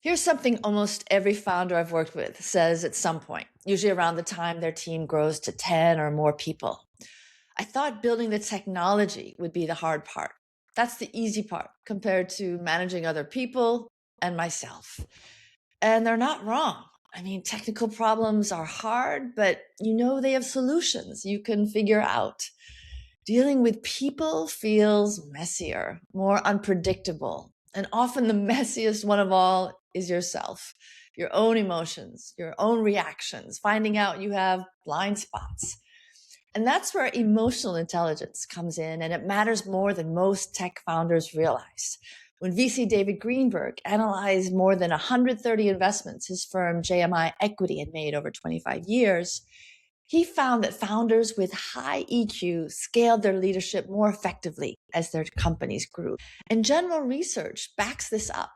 Here's something almost every founder I've worked with says at some point, usually around the time their team grows to 10 or more people. I thought building the technology would be the hard part. That's the easy part compared to managing other people and myself. And they're not wrong. I mean, technical problems are hard, but they have solutions you can figure out. Dealing with people feels messier, more unpredictable. And often the messiest one of all is yourself, your own emotions, your own reactions, finding out you have blind spots. And that's where emotional intelligence comes in, and it matters more than most tech founders realize. When VC David Greenberg analyzed more than 130 investments his firm JMI Equity had made over 25 years, he found that founders with high EQ scaled their leadership more effectively as their companies grew. And general research backs this up.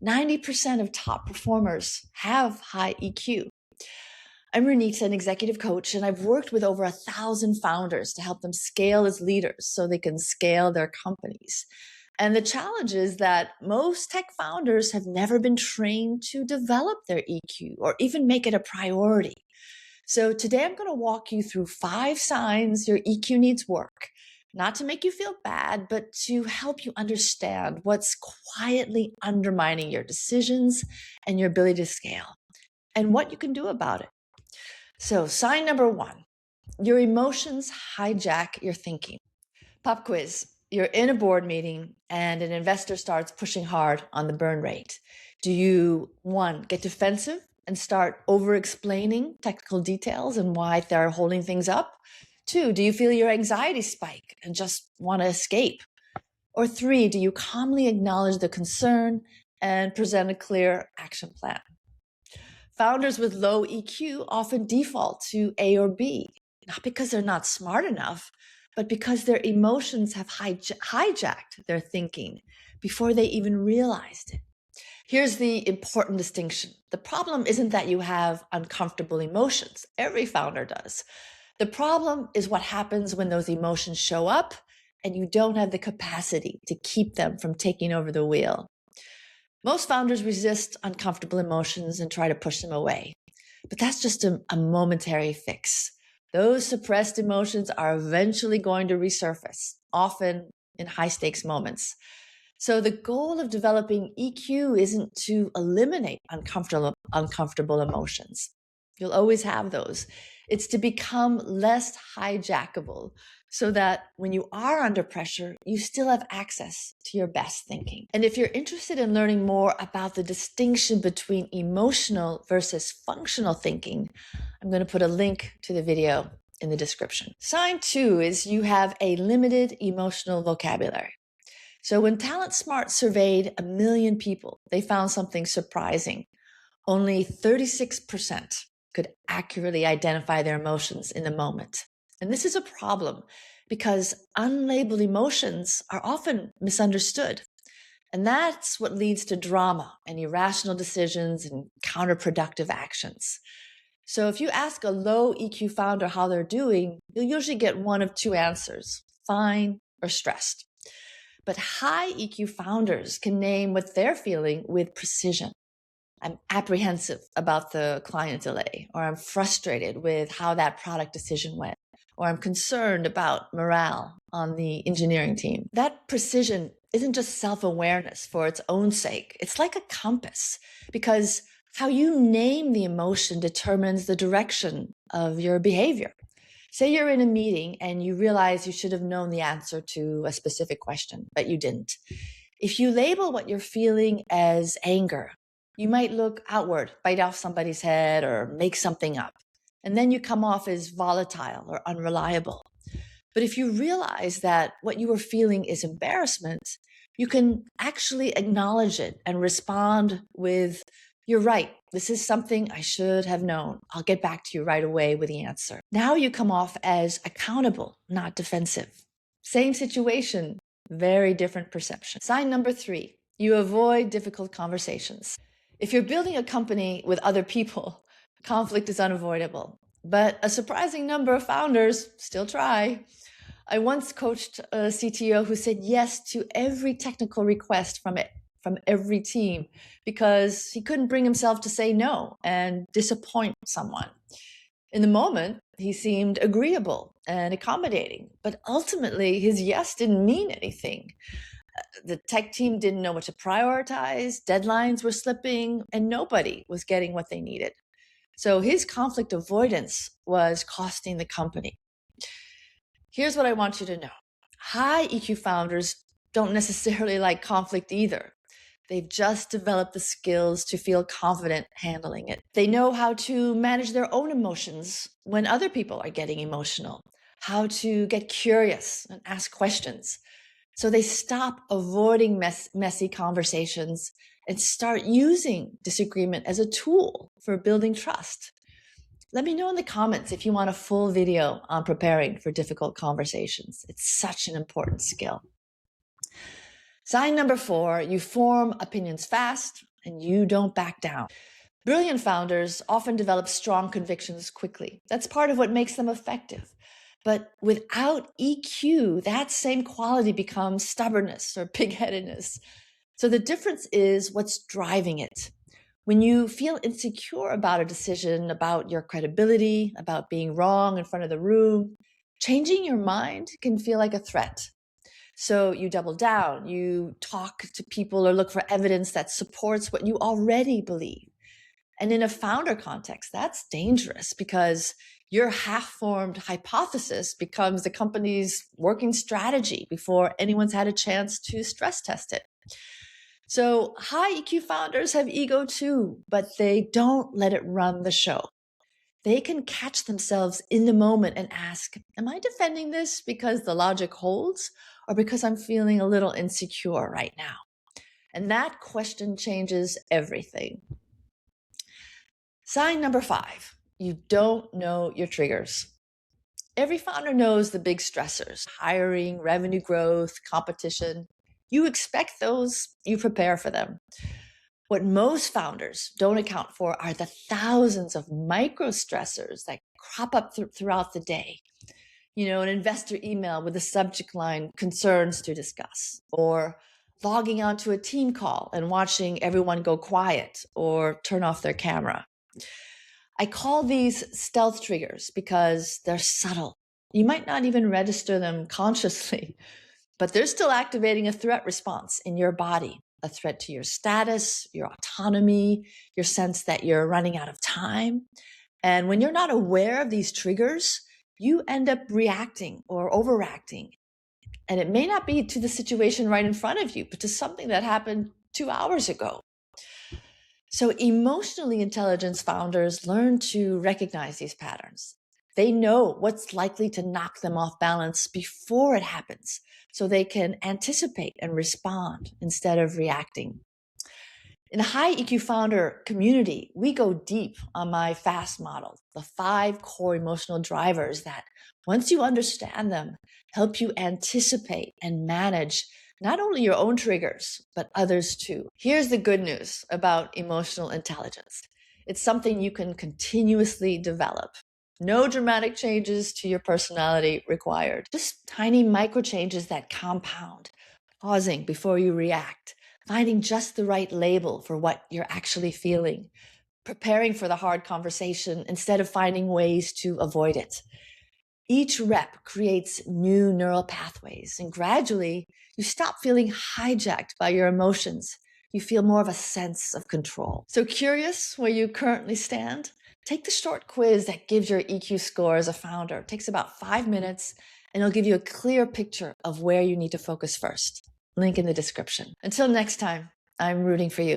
90% of top performers have high EQ. I'm Renita, an executive coach, and I've worked with over 1,000 founders to help them scale as leaders so they can scale their companies. And the challenge is that most tech founders have never been trained to develop their EQ or even make it a priority. So today I'm going to walk you through 5 signs your EQ needs work, not to make you feel bad, but to help you understand what's quietly undermining your decisions and your ability to scale and what you can do about it. So sign number 1, your emotions hijack your thinking. Pop quiz. You're in a board meeting and an investor starts pushing hard on the burn rate. Do you, 1, get defensive and start over-explaining technical details and why they're holding things up? 2, do you feel your anxiety spike and just want to escape? Or 3, do you calmly acknowledge the concern and present a clear action plan? Founders with low EQ often default to A or B, not because they're not smart enough, but because their emotions have hijacked their thinking before they even realized it. Here's the important distinction. The problem isn't that you have uncomfortable emotions. Every founder does. The problem is what happens when those emotions show up and you don't have the capacity to keep them from taking over the wheel. Most founders resist uncomfortable emotions and try to push them away, but that's just a momentary fix. Those suppressed emotions are eventually going to resurface, often in high-stakes moments. So the goal of developing EQ isn't to eliminate uncomfortable emotions. You'll always have those. It's to become less hijackable so that when you are under pressure, you still have access to your best thinking. And if you're interested in learning more about the distinction between emotional versus functional thinking, I'm going to put a link to the video in the description. Sign 2 is you have a limited emotional vocabulary. So when Talent Smart surveyed 1 million people, they found something surprising. Only 36% could accurately identify their emotions in the moment. And this is a problem because unlabeled emotions are often misunderstood. And that's what leads to drama and irrational decisions and counterproductive actions. So if you ask a low EQ founder how they're doing, you'll usually get one of 2 answers, fine or stressed. But high EQ founders can name what they're feeling with precision. I'm apprehensive about the client delay, or I'm frustrated with how that product decision went, or I'm concerned about morale on the engineering team. That precision isn't just self-awareness for its own sake. It's like a compass, because how you name the emotion determines the direction of your behavior. Say you're in a meeting and you realize you should have known the answer to a specific question, but you didn't. If you label what you're feeling as anger, you might look outward, bite off somebody's head, or make something up. And then you come off as volatile or unreliable. But if you realize that what you were feeling is embarrassment, you can actually acknowledge it and respond with, "You're right. This is something I should have known. I'll get back to you right away with the answer." Now you come off as accountable, not defensive. Same situation, very different perception. Sign number 3, you avoid difficult conversations. If you're building a company with other people, conflict is unavoidable. But a surprising number of founders still try. I once coached a CTO who said yes to every technical request from from every team because he couldn't bring himself to say no and disappoint someone. In the moment, he seemed agreeable and accommodating, but ultimately his yes didn't mean anything. The tech team didn't know what to prioritize, deadlines were slipping, and nobody was getting what they needed. So his conflict avoidance was costing the company. Here's what I want you to know. High EQ founders don't necessarily like conflict either. They've just developed the skills to feel confident handling it. They know how to manage their own emotions when other people are getting emotional, how to get curious and ask questions. So they stop avoiding messy conversations and start using disagreement as a tool for building trust. Let me know in the comments if you want a full video on preparing for difficult conversations. It's such an important skill. Sign number 4, you form opinions fast and you don't back down. Brilliant founders often develop strong convictions quickly. That's part of what makes them effective. But without EQ, that same quality becomes stubbornness or pig-headedness. So the difference is what's driving it. When you feel insecure about a decision, about your credibility, about being wrong in front of the room, changing your mind can feel like a threat. So you double down, you talk to people or look for evidence that supports what you already believe. And in a founder context, that's dangerous because your half-formed hypothesis becomes the company's working strategy before anyone's had a chance to stress test it. So high EQ founders have ego too, but they don't let it run the show. They can catch themselves in the moment and ask, am I defending this because the logic holds or because I'm feeling a little insecure right now? And that question changes everything. Sign number 5, you don't know your triggers. Every founder knows the big stressors, hiring, revenue growth, competition. You expect those, you prepare for them. What most founders don't account for are the thousands of micro stressors that crop up throughout the day. You know, an investor email with a subject line, concerns to discuss, or logging onto a team call and watching everyone go quiet or turn off their camera. I call these stealth triggers because they're subtle. You might not even register them consciously, but they're still activating a threat response in your body, a threat to your status, your autonomy, your sense that you're running out of time. And when you're not aware of these triggers, you end up reacting or overacting. And it may not be to the situation right in front of you, but to something that happened 2 hours ago. So emotionally intelligent founders learn to recognize these patterns. They know what's likely to knock them off balance before it happens, so they can anticipate and respond instead of reacting. In the high EQ founder community, we go deep on my FAST model, the 5 core emotional drivers that, once you understand them, help you anticipate and manage not only your own triggers, but others too. Here's the good news about emotional intelligence. It's something you can continuously develop. No dramatic changes to your personality required. Just tiny micro changes that compound, pausing before you react, finding just the right label for what you're actually feeling, preparing for the hard conversation instead of finding ways to avoid it. Each rep creates new neural pathways, and gradually you stop feeling hijacked by your emotions. You feel more of a sense of control. So curious where you currently stand? Take the short quiz that gives your EQ score as a founder. It takes about 5 minutes, and it'll give you a clear picture of where you need to focus first. Link in the description. Until next time, I'm rooting for you.